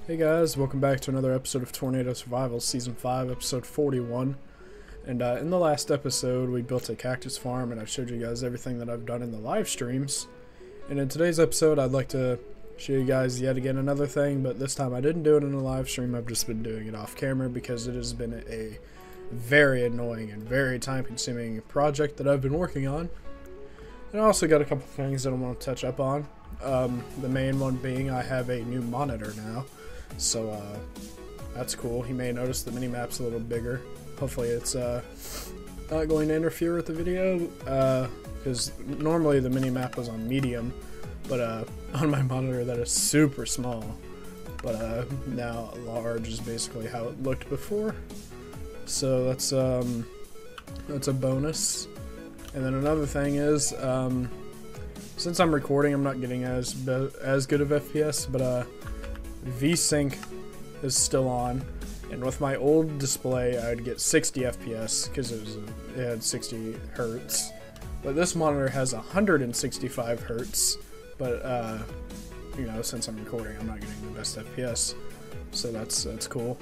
Hey guys, welcome back to another episode of Tornado Survival Season 5, Episode 41. And in the last episode, we built a cactus farm, and I showed you guys everything that I've done in the live streams. And in today's episode, I'd like to show you guys yet again another thing, but this time I didn't do it in a live stream, I've just been doing it off camera because it has been a very annoying and very time-consuming project that I've been working on. And I also got a couple things that I want to touch up on. The main one being I have a new monitor now. So that's cool. You may notice the mini-map's a little bigger. Hopefully it's not going to interfere with the video, because normally the mini-map was on medium, but on my monitor that is super small. But now large is basically how it looked before. So that's a bonus. And then another thing is, since I'm recording, I'm not getting as good of FPS, but VSync is still on, and with my old display I'd get 60 FPS because it had 60 hertz, but this monitor has 165 hertz, but you know, since I'm recording I'm not getting the best FPS, so that's cool.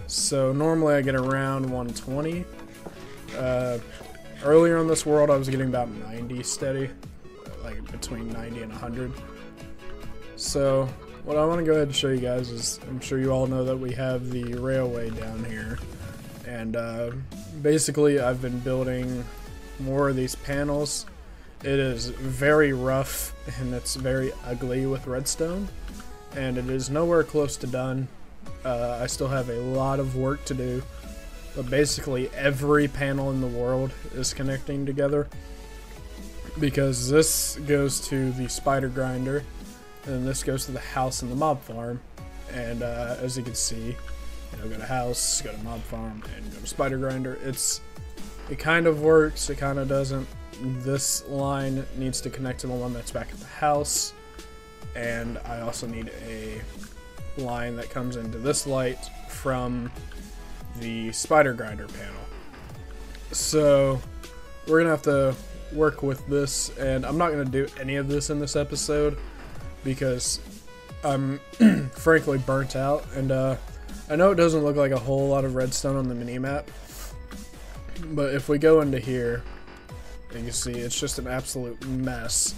So normally I get around 120. Earlier in this world I was getting about 90 steady, like between 90 and 100. So what I want to go ahead and show you guys is, I'm sure you all know that we have the railway down here, and basically I've been building more of these panels. It is very rough and it's very ugly with redstone, and it is nowhere close to done. I still have a lot of work to do, but basically every panel in the world is connecting together, because this goes to the spider grinder, and this goes to the house and the mob farm. And as you can see, you know, go to house, go to mob farm, and go to spider grinder. It kind of works, it kind of doesn't. This line needs to connect to the one that's back at the house, and I also need a line that comes into this light from the spider grinder panel. So we're gonna have to work with this, and I'm not gonna do any of this in this episode because I'm frankly burnt out, and I know it doesn't look like a whole lot of redstone on the minimap, but if we go into here, you can see it's just an absolute mess.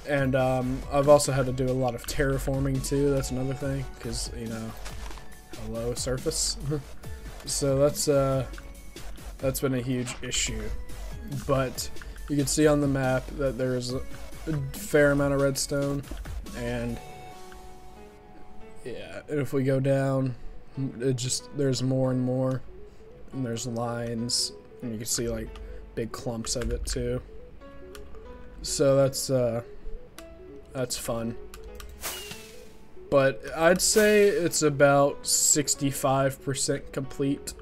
And I've also had to do a lot of terraforming too. That's another thing, because, you know, hello surface. So that's been a huge issue. But you can see on the map that there's a fair amount of redstone, and yeah, and if we go down, there's more and more, and there's lines, and you can see like big clumps of it too. So that's fun. But I'd say it's about 65% complete,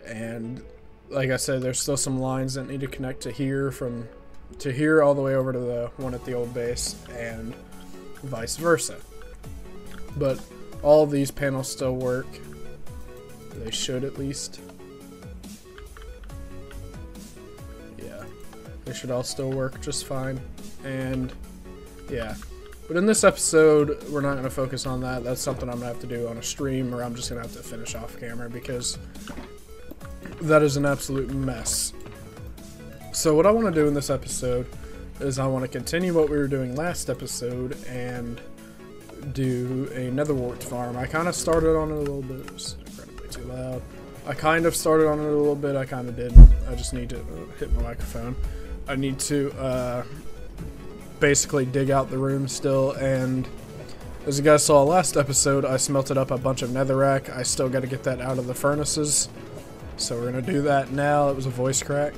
and like I said, there's still some lines that need to connect to here, from to here all the way over to the one at the old base, and vice versa. But all of these panels still work. They should, at least. Yeah, they should all still work just fine. And yeah, but in this episode we're not going to focus on that. That's something I'm going to have to do on a stream, or I'm just going to have to finish off camera, because that is an absolute mess. So what I want to do in this episode is I want to continue what we were doing last episode and do a Nether Wart farm. I kind of started on it a little bit. It was incredibly too loud. I kind of started on it a little bit. I kind of didn't. I just need to hit my microphone. I need to basically dig out the room still, and as you guys saw last episode, I smelted up a bunch of netherrack. I still got to get that out of the furnaces, so we're gonna do that now. It was a voice crack.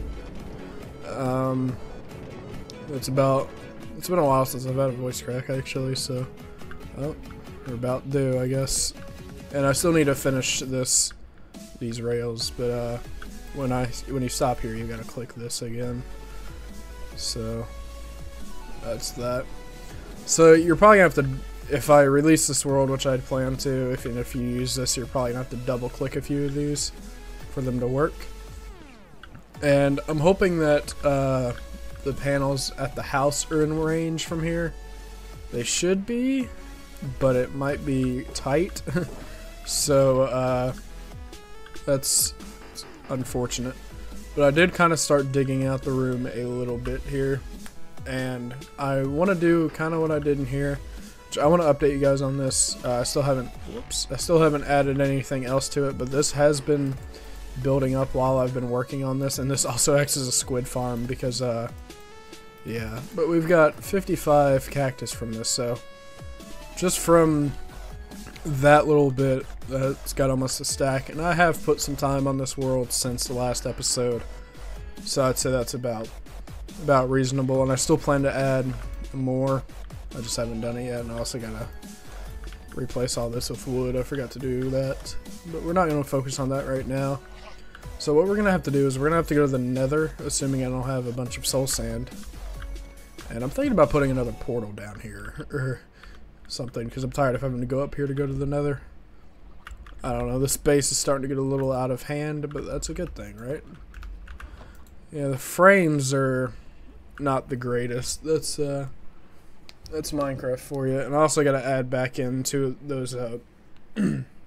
It's been a while since I've had a voice crack, actually, so oh, we're about due, I guess. And I still need to finish these rails, but when you stop here, you gotta click this again. So that's that. So you're probably gonna have to, if I release this world, which I'd plan to, if you use this, you're probably gonna have to double click a few of these for them to work. And I'm hoping that the panels at the house are in range from here. They should be. but it might be tight. So that's unfortunate. But I did kind of start digging out the room a little bit here, and I want to do kind of what I did in here. I want to update you guys on this. I still haven't added anything else to it, but this has been building up while I've been working on this, and this also acts as a squid farm because yeah, but we've got 55 cactus from this, so just from that little bit, it's got almost a stack, and I have put some time on this world since the last episode, so I'd say that's about reasonable, and I still plan to add more. I just haven't done it yet, and I also gotta replace all this with wood. I forgot to do that, but we're not gonna focus on that right now. So what we're gonna have to do is we're gonna have to go to the Nether, assuming I don't have a bunch of soul sand. And I'm thinking about putting another portal down here or something, because I'm tired of having to go up here to go to the Nether. I don't know, this base is starting to get a little out of hand, but that's a good thing, right? Yeah, the frames are not the greatest. That's Minecraft for you. And I also got to add back into those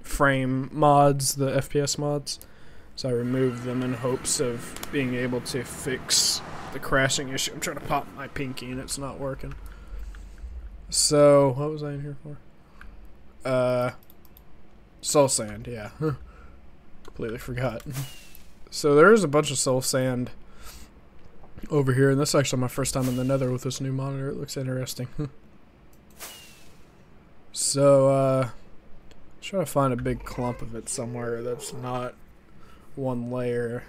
frame mods, the FPS mods. So I removed them in hopes of being able to fix the crashing issue. I'm trying to pop my pinky and it's not working. So, what was I in here for? Soul sand, yeah. Completely forgot. So there is a bunch of soul sand over here, and this is actually my first time in the Nether with this new monitor. It looks interesting. So, try to find a big clump of it somewhere that's not one layer.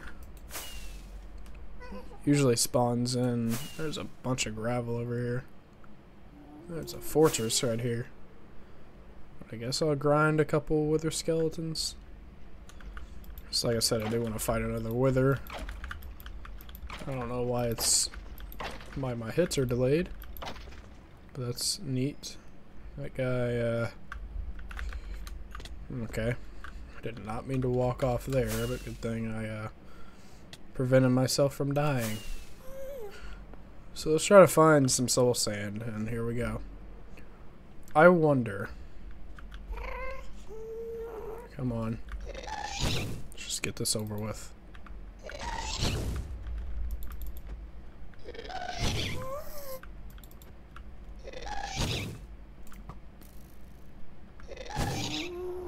Usually spawns in. There's a bunch of gravel over here. There's a fortress right here. I guess I'll grind a couple wither skeletons. Just like I said, I do want to fight another wither. I don't know why my hits are delayed, but that's neat. That guy, okay. I did not mean to walk off there, but good thing I prevented myself from dying. So let's try to find some soul sand, and here we go. I wonder. Come on. Let's just get this over with.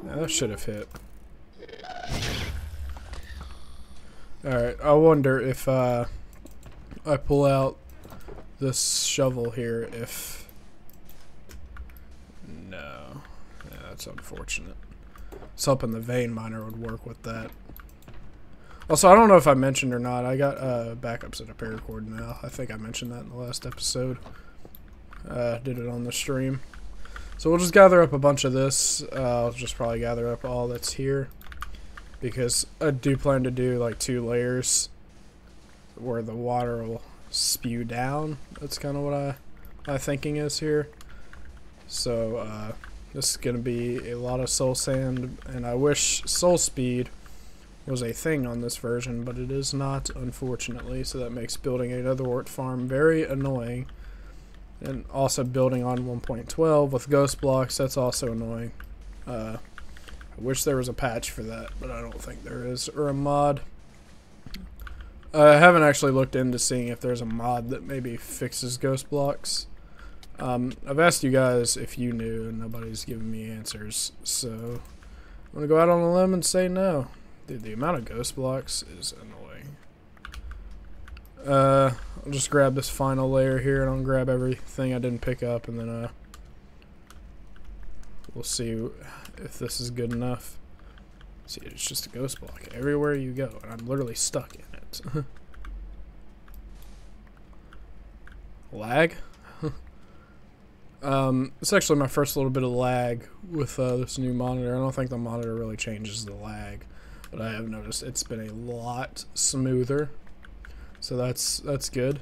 That should have hit. Alright, I wonder if I pull out this shovel here, if... No. Yeah, that's unfortunate. I was hoping the vein miner would work with that. Also, I don't know if I mentioned or not, I got backups at a paracord now. I think I mentioned that in the last episode. Did it on the stream. So we'll just gather up a bunch of this. I'll just probably gather up all that's here, because I do plan to do like 2 layers where the water will spew down. That's kind of what my thinking is here. So this is going to be a lot of soul sand, and I wish soul speed was a thing on this version, but it is not, unfortunately, so that makes building a Nether Wart farm very annoying. And also building on 1.12 with ghost blocks, that's also annoying. I wish there was a patch for that, but I don't think there is, or a mod. I haven't actually looked into seeing if there's a mod that maybe fixes ghost blocks. I've asked you guys if you knew, and nobody's giving me answers, so I'm gonna go out on a limb and say no. Dude, the amount of ghost blocks is annoying. I'll just grab this final layer here, and I'll grab everything I didn't pick up, and then we'll see if this is good enough. See, it's just a ghost block everywhere you go, and I'm literally stuck in it. Lag? It's actually my first little bit of lag with this new monitor. I don't think the monitor really changes the lag, but I have noticed it's been a lot smoother. So that's good.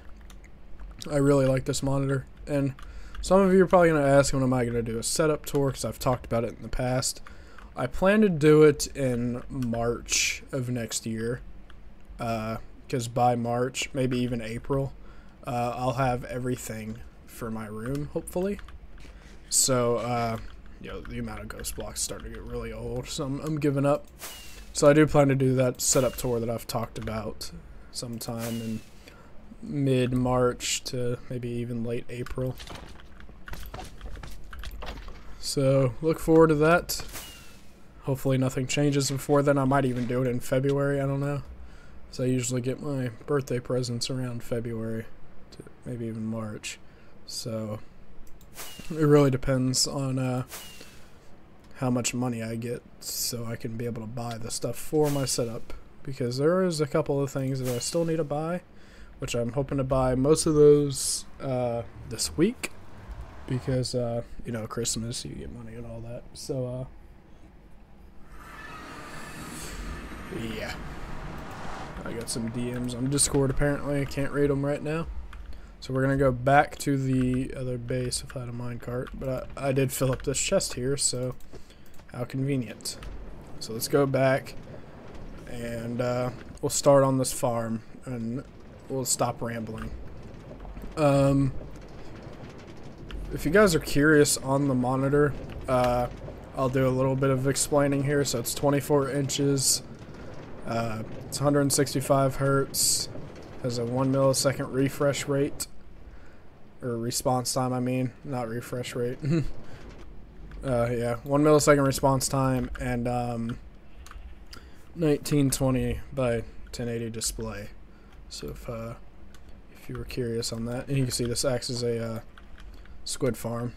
I really like this monitor. And some of you are probably going to ask, when am I going to do a setup tour? Because I've talked about it in the past. I plan to do it in March of next year. Because by March, maybe even April, I'll have everything for my room, hopefully. So the amount of ghost blocks starting to get really old, so I'm giving up. So I do plan to do that setup tour that I've talked about sometime in mid-March to maybe even late April. So look forward to that. Hopefully nothing changes before then. I might even do it in February, I don't know. So I usually get my birthday presents around February to maybe even March. So it really depends on how much money I get so I can be able to buy the stuff for my setup. Because there is a couple of things that I still need to buy, which I'm hoping to buy most of those this week. Because, you know, Christmas, you get money and all that. So, yeah. I got some DMs on Discord apparently. I can't read them right now. So we're going to go back to the other base if I had a minecart. But I did fill up this chest here, so how convenient. So let's go back and we'll start on this farm and we'll stop rambling. If you guys are curious on the monitor, I'll do a little bit of explaining here. So it's 24 inches, it's 165 hertz, has a 1 millisecond refresh rate, or response time, I mean, not refresh rate. Yeah, 1 millisecond response time, and 1920 by 1080 display. So if you were curious on that, and you can see this acts as a squid farm.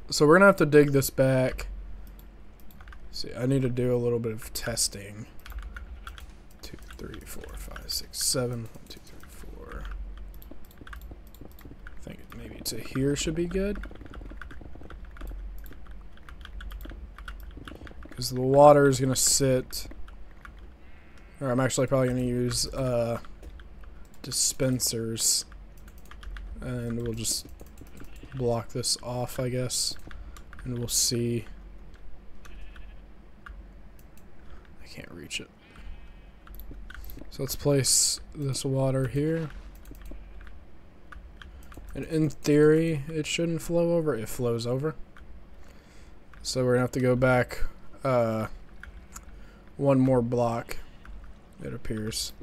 So we're gonna have to dig this back. See, I need to do a little bit of testing. 2, 3, 4, 5, 6, 7. 1, 2, 3, 4. I think maybe to here should be good. Because the water is gonna sit. Or I'm actually probably gonna use dispensers, and we'll just block this off, I guess, and we'll see. I can't reach it. So let's place this water here, and in theory it shouldn't flow over. It flows over, so we're gonna have to go back one more block, it appears.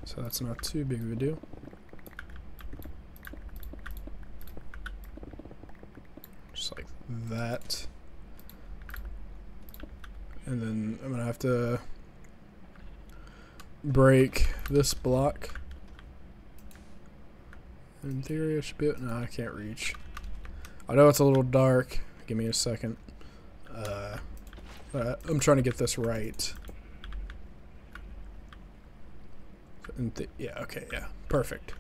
So that's not too big of a deal. Just like that. And then I'm gonna have to break this block. In theory, I should be. No, I can't reach. I know it's a little dark. Give me a second. I'm trying to get this right. Yeah, okay, yeah, perfect.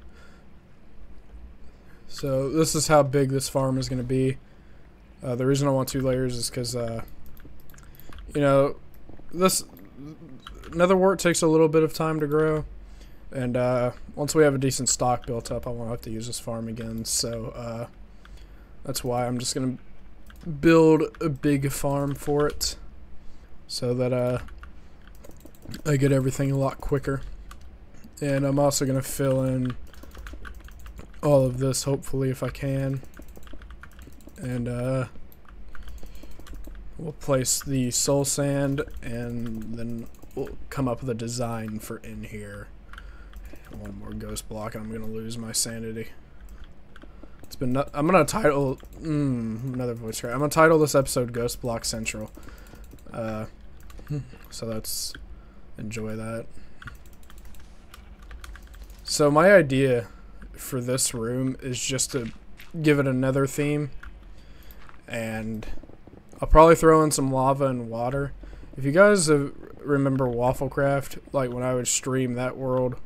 So this is how big this farm is going to be. The reason I want 2 layers is because, you know, this Nether Wart takes a little bit of time to grow. And once we have a decent stock built up, I won't have to use this farm again. So that's why I'm just going to build a big farm for it, so that I get everything a lot quicker. And I'm also going to fill in all of this, hopefully, if I can. And we'll place the soul sand, and then we'll come up with a design for in here. One more ghost block, and I'm going to lose my sanity. It's been. I'm going to title. Another voice crack. I'm going to title this episode Ghost Block Central. So let's enjoy that. So my idea for this room is just to give it a nether theme, and I'll probably throw in some lava and water. If you guys remember Wafflecraft, like when I would stream that world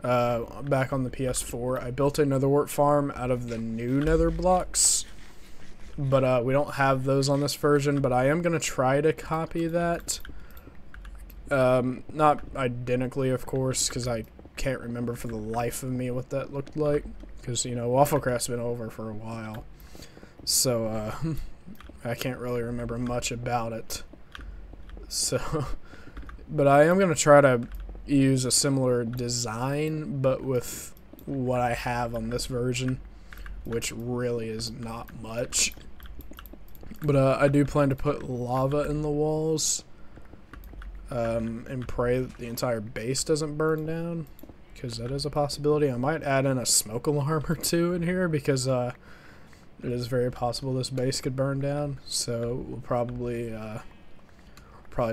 back on the PS4, I built a Nether Wart farm out of the new nether blocks, but we don't have those on this version, but I am going to try to copy that. Not identically, of course, because I can't remember for the life of me what that looked like, because, you know, Wafflecraft's been over for a while, so I can't really remember much about it. So, but I am going to try to use a similar design, but with what I have on this version, which really is not much. But I do plan to put lava in the walls and pray that the entire base doesn't burn down, because that is a possibility. I might add in a smoke alarm or two in here, because it is very possible this base could burn down. So we'll probably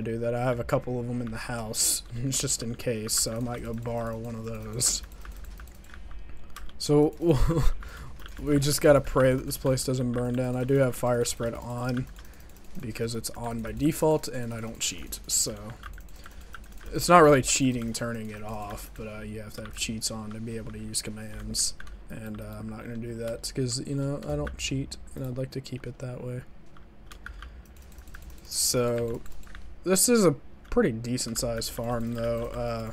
do that. I have a couple of them in the house just in case, so I might go borrow one of those. So we just gotta pray that this place doesn't burn down. I do have fire spread on because it's on by default and I don't cheat, so it's not really cheating turning it off, but you have to have cheats on to be able to use commands, and I'm not gonna do that because, you know, I don't cheat and I'd like to keep it that way. So this is a pretty decent sized farm though.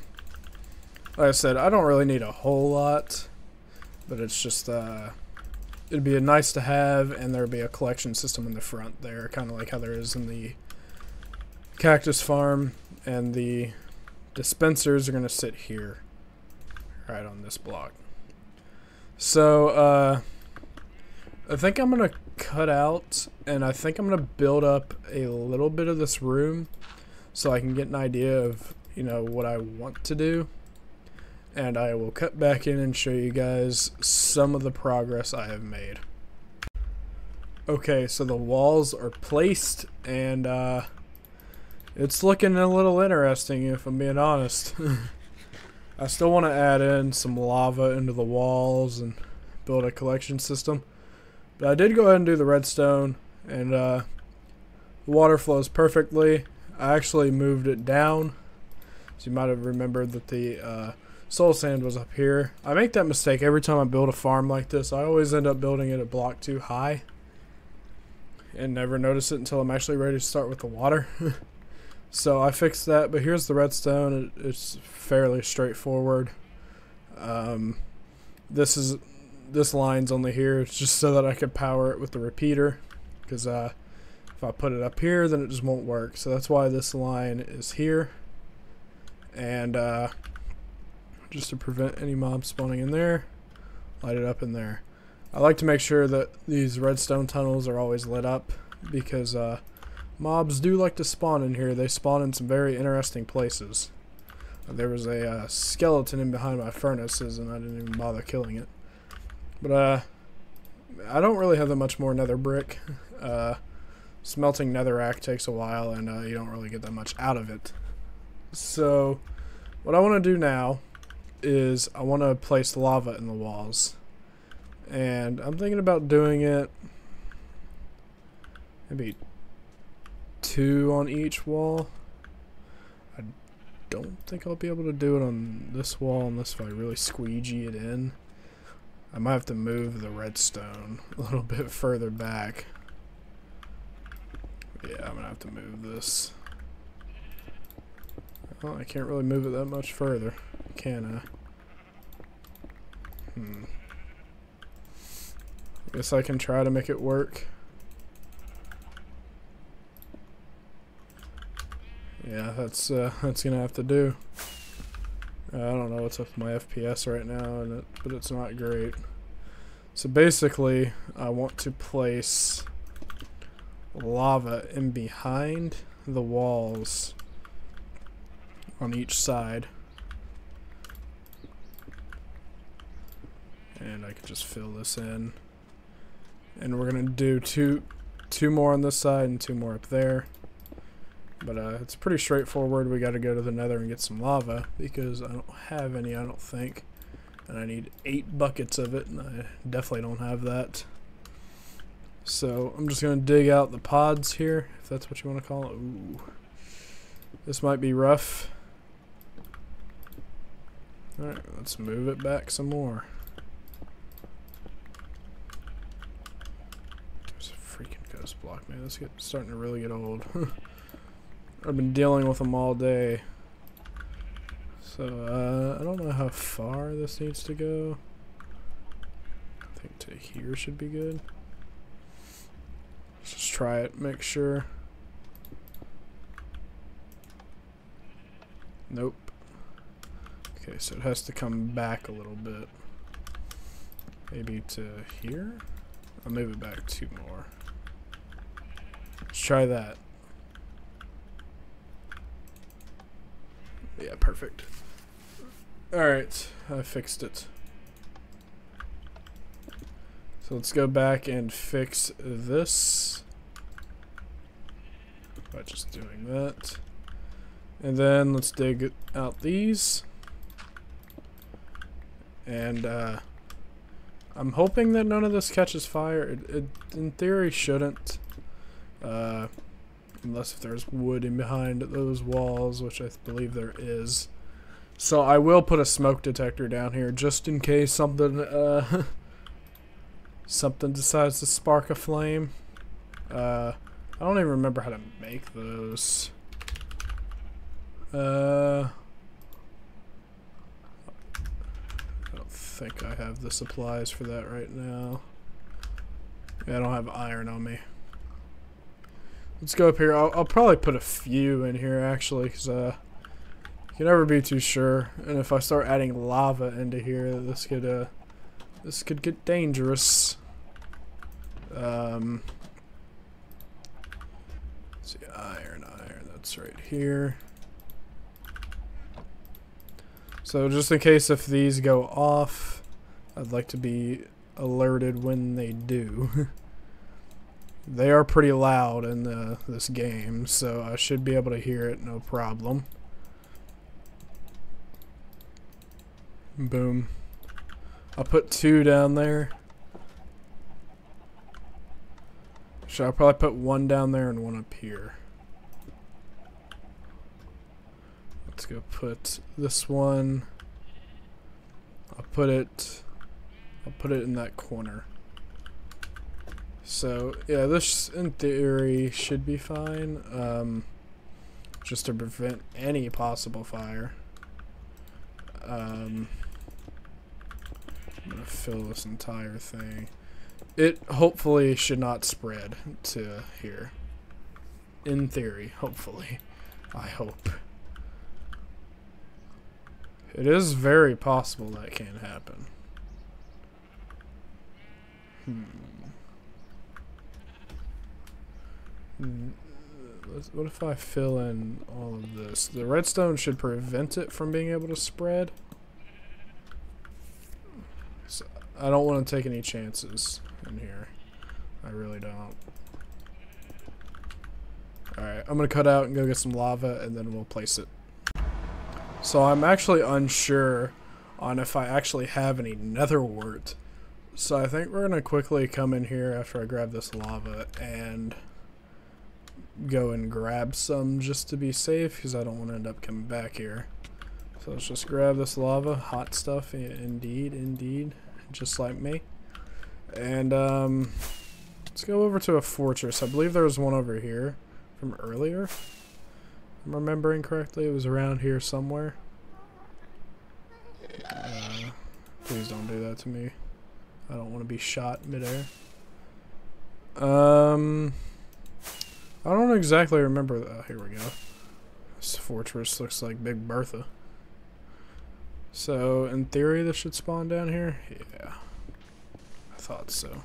Like I said, I don't really need a whole lot, but it's just it'd be nice to have, and there'd be a collection system in the front there, kind of like how there is in the cactus farm, and the dispensers are going to sit here, right on this block. So I think I'm going to cut out, and I think I'm going to build up a little bit of this room so I can get an idea of, you know, what I want to do. And I will cut back in and show you guys some of the progress I have made. Okay, so the walls are placed, and it's looking a little interesting, if I'm being honest. I still want to add in some lava into the walls and build a collection system. But I did go ahead and do the redstone, and the water flows perfectly. I actually moved it down, so you might have remembered that the soul sand was up here. I make that mistake every time I build a farm like this. I always end up building it a block too high and never notice it until I'm actually ready to start with the water. So I fixed that, but here's the redstone. It's fairly straightforward. This line's only here. It's just so that I could power it with the repeater, because if I put it up here, then it just won't work. So that's why this line is here. And just to prevent any mobs spawning in there, light it up in there. I like to make sure that these redstone tunnels are always lit up, because mobs do like to spawn in here. They spawn in some very interesting places. There was a skeleton in behind my furnaces, and I didn't even bother killing it. But I don't really have that much more nether brick. Smelting netherrack takes a while, and you don't really get that much out of it. So what I want to do now is I want to place lava in the walls, and I'm thinking about doing it maybe 2 on each wall. I don't think I'll be able to do it on this wall unless if I really squeegee it in. I might have to move the redstone a little bit further back. Yeah, I'm gonna have to move this. Well, I can't really move it that much further, can I? Guess I can try to make it work. Yeah, that's gonna have to do. I don't know what's up with my FPS right now, but it's not great. So basically, I want to place lava in behind the walls on each side, and I could just fill this in, and we're gonna do two more on this side and 2 more up there. But it's pretty straightforward. We got to go to the nether and get some lava, because I don't have any, I don't think, and I need 8 buckets of it, and I definitely don't have that. So I'm just gonna dig out the pods here, if that's what you want to call it. Ooh, this might be rough. Alright, let's move it back some more. There's a freaking ghost block, man. This is starting to really get old. I've been dealing with them all day. So, I don't know how far this needs to go. I think to here should be good. Let's just try it, make sure. Nope. Okay, so it has to come back a little bit. Maybe to here? I'll move it back 2 more. Let's try that. Yeah, perfect. Alright, I fixed it. So let's go back and fix this by just doing that. And then let's dig out these. And I'm hoping that none of this catches fire. It in theory shouldn't. Unless if there's wood in behind those walls, which I believe there is. So I will put a smoke detector down here just in case something something decides to spark a flame. I don't even remember how to make those. I don't think I have the supplies for that right now. Yeah, I don't have iron on me. Let's go up here. I'll probably put a few in here actually, because you can never be too sure. And if I start adding lava into here, this could get dangerous. Let's see, iron. That's right here. So just in case if these go off, I'd like to be alerted when they do. They are pretty loud in this game, so I should be able to hear it no problem. Boom. I'll put 2 down there. Should I probably put 1 down there and 1 up here? Let's go put this one. I'll put it in that corner. So yeah, this in theory should be fine. Just to prevent any possible fire. I'm gonna fill this entire thing. It hopefully should not spread to here. In theory, hopefully. I hope. It is very possible that can happen. What if I fill in all of this? The redstone should prevent it from being able to spread. So I don't want to take any chances in here. I really don't. Alright, I'm going to cut out and go get some lava and then we'll place it. So I'm actually unsure on if I actually have any Nether Wart. So I think we're going to quickly come in here after I grab this lava and go and grab some just to be safe, because I don't want to end up coming back here. So let's just grab this lava. Hot stuff, indeed, just like me. And let's go over to a fortress. I believe there was one over here from earlier. If I'm remembering correctly, it was around here somewhere. Please don't do that to me. I don't want to be shot midair. I don't exactly remember. Here we go. This fortress looks like Big Bertha. So, in theory, this should spawn down here? Yeah. I thought so.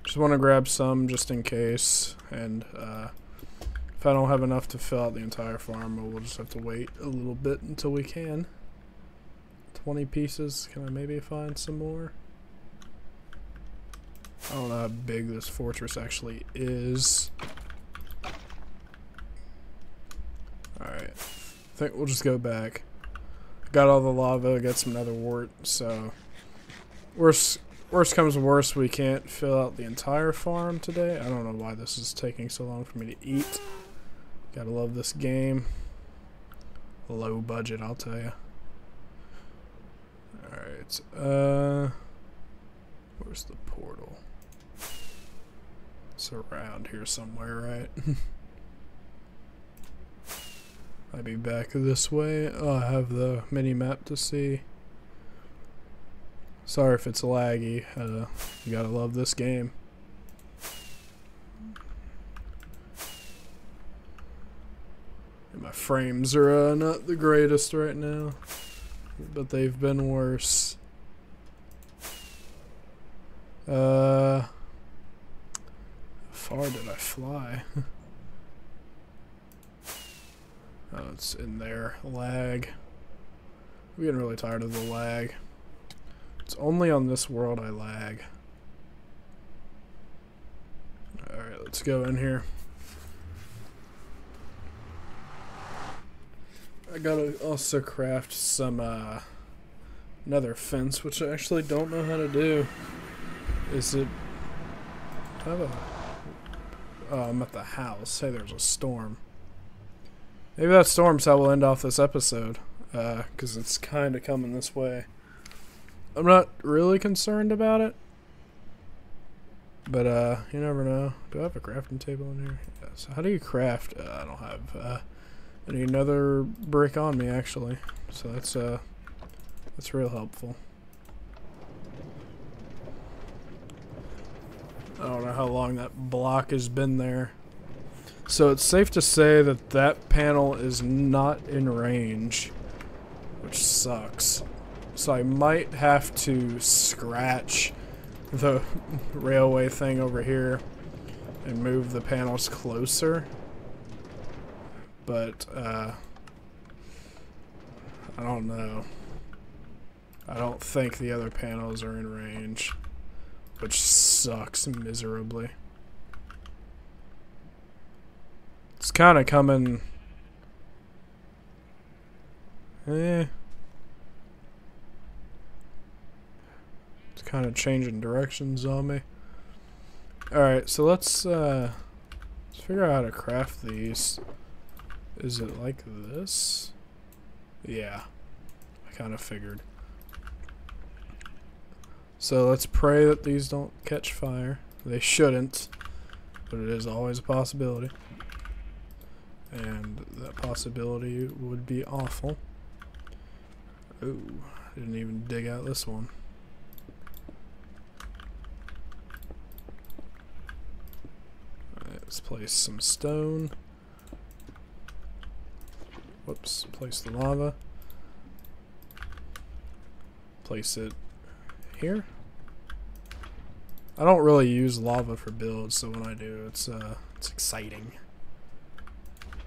Just want to grab some just in case. And, if I don't have enough to fill out the entire farm, we'll just have to wait a little bit until we can. 20 pieces. Can I maybe find some more? I don't know how big this fortress actually is. Alright. I think we'll just go back. Got all the lava, got some Nether Wart, so worst comes to worst, we can't fill out the entire farm today. I don't know why this is taking so long for me to eat. Gotta love this game. Low budget, I'll tell you. Alright, where's the portal? It's around here somewhere, right? I'll be back this way. Oh, I have the mini map to see. Sorry if it's laggy. You gotta love this game. And my frames are not the greatest right now, but they've been worse. How far did I fly? Oh, it's in there. Lag. I'm getting really tired of the lag. It's only on this world I lag. Alright, let's go in here. I gotta also craft some nether fence, which I actually don't know how to do. Is it... I have a... Oh, I'm at the house. Hey, there's a storm. Maybe that storm's how we'll end off this episode. Because it's kind of coming this way. I'm not really concerned about it. But, you never know. Do I have a crafting table in here? Yeah, so how do you craft? I don't have, any nether brick on me, actually. So that's real helpful. I don't know how long that block has been there. So it's safe to say that that panel is not in range, which sucks. So I might have to scratch the railway thing over here and move the panels closer. But, I don't know. I don't think the other panels are in range, which sucks miserably. It's kind of coming... It's kind of changing directions on me. Alright, so let's figure out how to craft these. Is it like this? Yeah, I kind of figured. So let's pray that these don't catch fire. They shouldn't, but it is always a possibility. And that possibility would be awful. Ooh, didn't even dig out this one. Alright, let's place some stone. Whoops, place the lava. Place it here. I don't really use lava for builds, so when I do, it's exciting.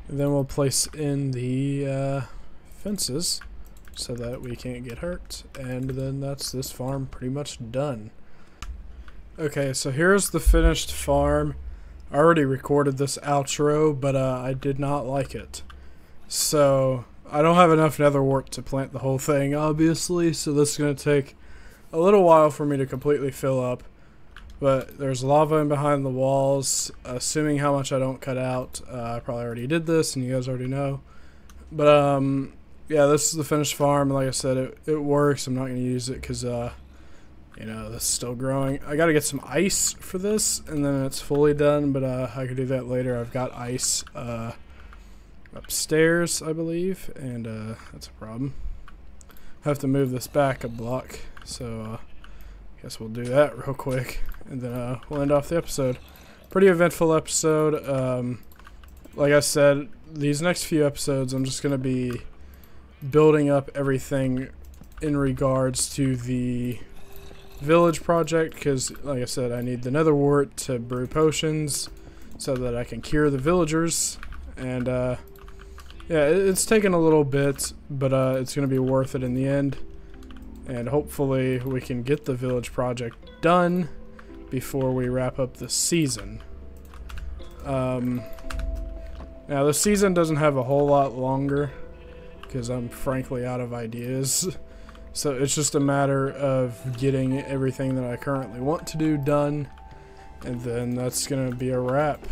And then we'll place in the fences so that we can't get hurt, and then that's this farm pretty much done. Okay, so here's the finished farm. I already recorded this outro, but I did not like it. So I don't have enough nether wart to plant the whole thing, obviously, so this is going to take a little while for me to completely fill up. But there's lava in behind the walls, assuming how much I don't cut out. I probably already did this, and you guys already know. But, yeah, this is the finished farm. Like I said, it works. I'm not going to use it because, you know, this is still growing. I got to get some ice for this, and then it's fully done. But I could do that later. I've got ice upstairs, I believe, and that's a problem. I have to move this back a block, so guess we'll do that real quick, and then we'll end off the episode. Pretty eventful episode. Like I said, these next few episodes I'm just going to be building up everything in regards to the village project, because like I said, I need the nether wart to brew potions so that I can cure the villagers. And yeah, it's taken a little bit, but it's going to be worth it in the end. And hopefully we can get the village project done before we wrap up the season. Now the season doesn't have a whole lot longer because I'm frankly out of ideas. So it's just a matter of getting everything that I currently want to do done, and then that's going to be a wrap.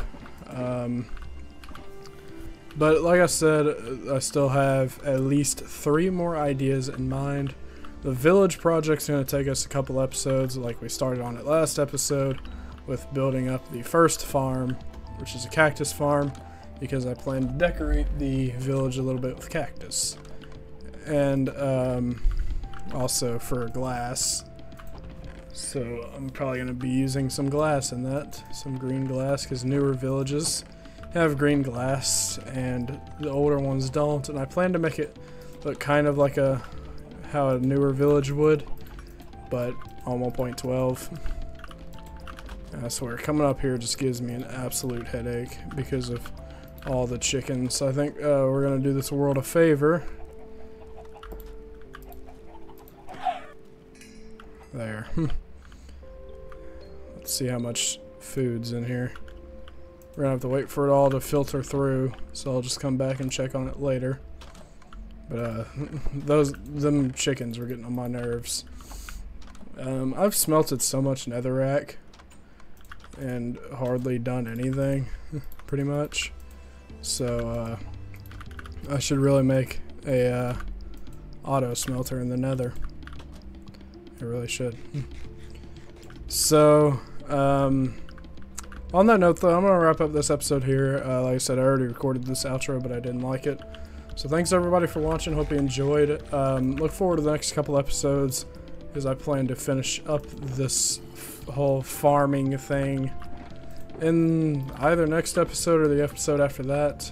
But like I said, I still have at least 3 more ideas in mind. The village project's going to take us a couple episodes, like we started on it last episode, with building up the first farm, which is a cactus farm, because I plan to decorate the village a little bit with cactus. And also for glass. So I'm probably going to be using some glass in that, some green glass, because newer villages have green glass and the older ones don't, and I plan to make it look kind of like how a newer village would, but on 1.12. I swear, coming up here just gives me an absolute headache because of all the chickens. I think we're going to do this world a favor. There. Let's see how much food's in here. We're going to have to wait for it all to filter through, so I'll just come back and check on it later. But them chickens were getting on my nerves. I've smelted so much netherrack and hardly done anything, pretty much. So I should really make a auto smelter in the nether. I really should. So on that note, though, I'm gonna wrap up this episode here. Like I said, I already recorded this outro, but I didn't like it. So thanks everybody for watching. Hope you enjoyed. Look forward to the next couple episodes, because I plan to finish up this whole farming thing in either next episode or the episode after that.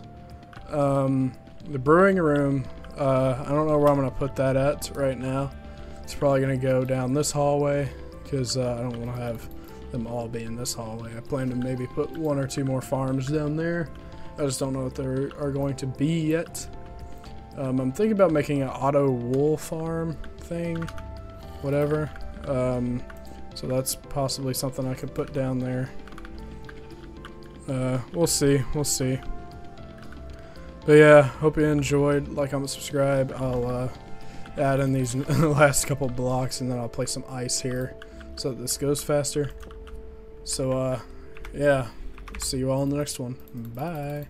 The brewing room, I don't know where I'm going to put that at right now. It's probably going to go down this hallway, because I don't want to have them all be in this hallway. I plan to maybe put 1 or 2 more farms down there. I just don't know what they are going to be yet. I'm thinking about making an auto wool farm thing, whatever. So that's possibly something I could put down there. We'll see. But yeah, hope you enjoyed. Like, comment, subscribe. I'll add in these last couple blocks, and then I'll place some ice here so that this goes faster. So yeah, see you all in the next one. Bye.